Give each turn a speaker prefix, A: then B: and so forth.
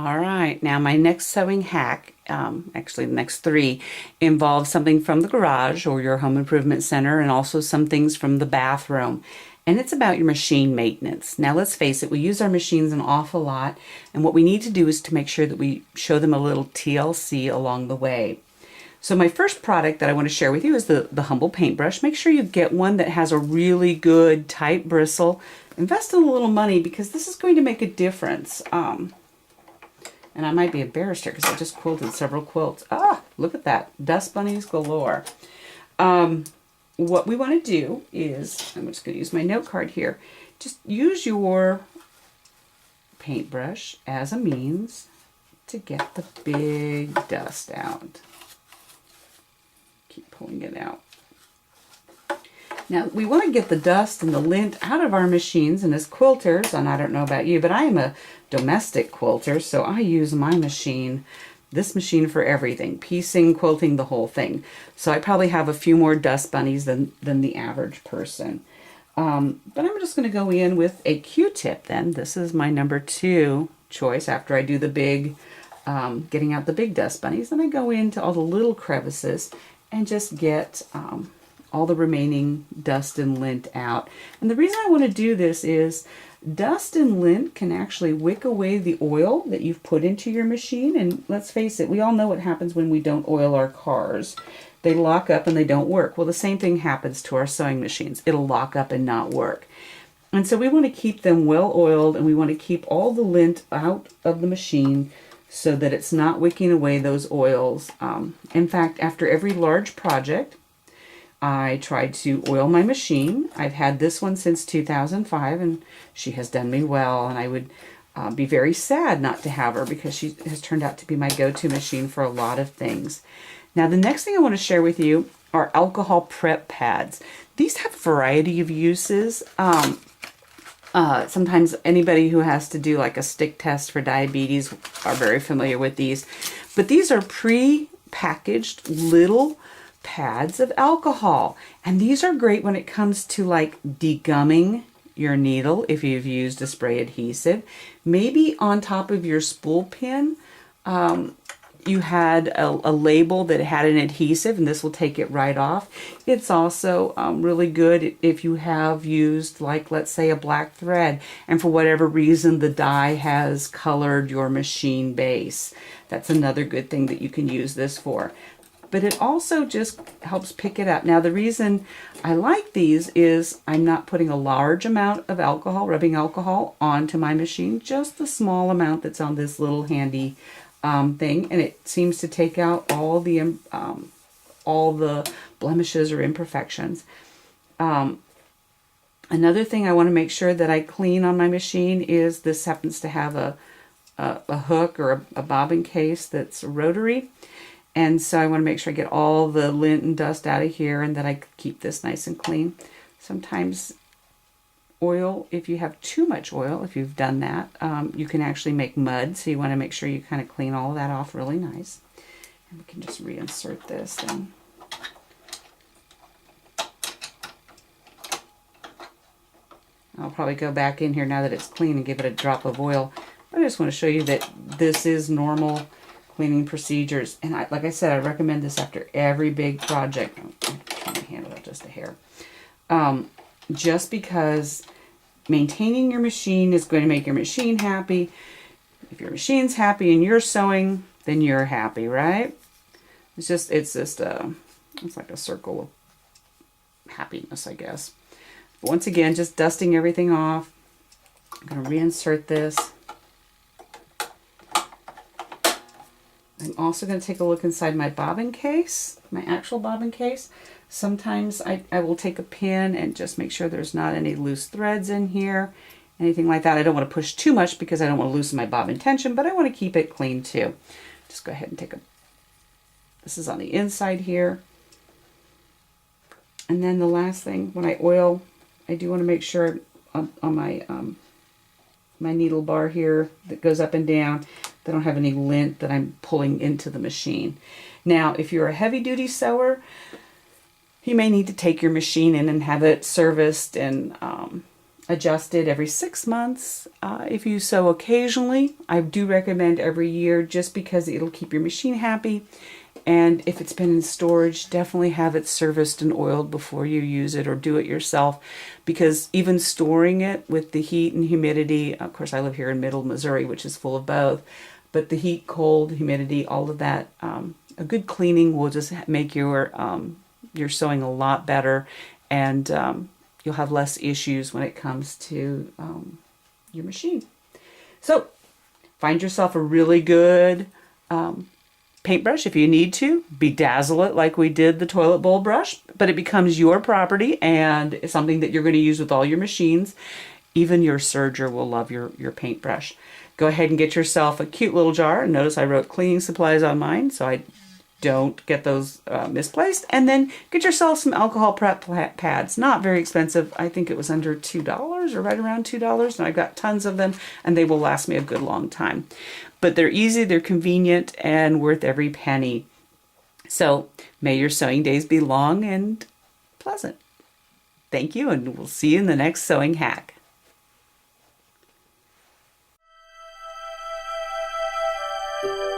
A: All right, now my next sewing hack, actually the next three, involve something from the garage or your home improvement center and also some things from the bathroom. And it's about your machine maintenance. Now let's face it, we use our machines an awful lot, and what we need to do is to make sure that we show them a little TLC along the way. So my first product that I want to share with you is the Humble Paintbrush. Make sure you get one that has a really good tight bristle. Invest in a little money because this is going to make a difference. And I might be embarrassed here because I just quilted several quilts. Ah, look at that. Dust bunnies galore. What we want to do is, I'm just going to use my note card here. Just use your paintbrush as a means to get the big dust out. Keep pulling it out. Now, we want to get the dust and the lint out of our machines, and as quilters, and I don't know about you, but I am a domestic quilter, so I use my machine, this machine for everything, piecing, quilting, the whole thing. So I probably have a few more dust bunnies than the average person. But I'm just going to go in with a Q-tip then. This is my number 2 choice after I do the big, getting out the big dust bunnies. Then I go into all the little crevices and just get all the remaining dust and lint out. And the reason I want to do this is dust and lint can actually wick away the oil that you've put into your machine. And let's face it, we all know what happens when we don't oil our cars. They lock up and they don't work. Well, the same thing happens to our sewing machines. It'll lock up and not work. And so we want to keep them well oiled, and we want to keep all the lint out of the machine so that it's not wicking away those oils. In fact, after every large project, I tried to oil my machine. I've had this one since 2005, and she has done me well, and I would be very sad not to have her because she has turned out to be my go-to machine for a lot of things. Now, the next thing I want to share with you are alcohol prep pads. These have a variety of uses. Sometimes anybody who has to do like a stick test for diabetes are very familiar with these, but these are pre-packaged little pads of alcohol, and these are great when it comes to like degumming your needle if you've used a spray adhesive. Maybe on top of your spool pin you had a label that had an adhesive, and this will take it right off. It's also really good if you have used, like, let's say a black thread, and for whatever reason the dye has colored your machine base. That's another good thing that you can use this for. But it also just helps pick it up. Now, the reason I like these is I'm not putting a large amount of alcohol, rubbing alcohol, onto my machine, just the small amount that's on this little handy thing, and it seems to take out all the blemishes or imperfections. Another thing I want to make sure that I clean on my machine is this happens to have a hook or a bobbin case that's rotary. And so I want to make sure I get all the lint and dust out of here and that I keep this nice and clean. Sometimes oil, if you have too much oil, if you've done that, you can actually make mud. So you want to make sure you kind of clean all of that off really nice. And we can just reinsert this then. I'll probably go back in here now that it's clean and give it a drop of oil. But I just want to show you that this is normal cleaning procedures, and like I said, I recommend this after every big project. I'm trying to handle it just a hair. Just because maintaining your machine is going to make your machine happy. If your machine's happy and you're sewing, then you're happy, right? It's like a circle of happiness, I guess. But once again, just dusting everything off. I'm going to reinsert this. I'm also going to take a look inside my bobbin case, my actual bobbin case. Sometimes I will take a pin and just make sure there's not any loose threads in here, anything like that. I don't want to push too much because I don't want to loosen my bobbin tension, but I want to keep it clean too. Just go ahead and take this is on the inside here. And then the last thing, when I oil, I do want to make sure on my my needle bar here that goes up and down, I don't have any lint that I'm pulling into the machine. Now, if you're a heavy-duty sewer, you may need to take your machine in and have it serviced and adjusted every 6 months. If you sew occasionally, I do recommend every year just because it'll keep your machine happy. And if it's been in storage, definitely have it serviced and oiled before you use it, or do it yourself, because even storing it with the heat and humidity, of course I live here in Middle Missouri, which is full of both, but the heat, cold, humidity, all of that, a good cleaning will just make your sewing a lot better, and you'll have less issues when it comes to your machine. So find yourself a really good paintbrush if you need to. Bedazzle it like we did the toilet bowl brush, but it becomes your property and it's something that you're going to use with all your machines. Even your serger will love your paintbrush. Go ahead and get yourself a cute little jar. Notice I wrote cleaning supplies on mine, so I don't get those misplaced. And then get yourself some alcohol prep pads. Not very expensive. I think it was under $2 or right around $2. And I've got tons of them and they will last me a good long time. But they're easy, they're convenient, and worth every penny. So may your sewing days be long and pleasant. Thank you, and we'll see you in the next sewing hack.
B: Thank you.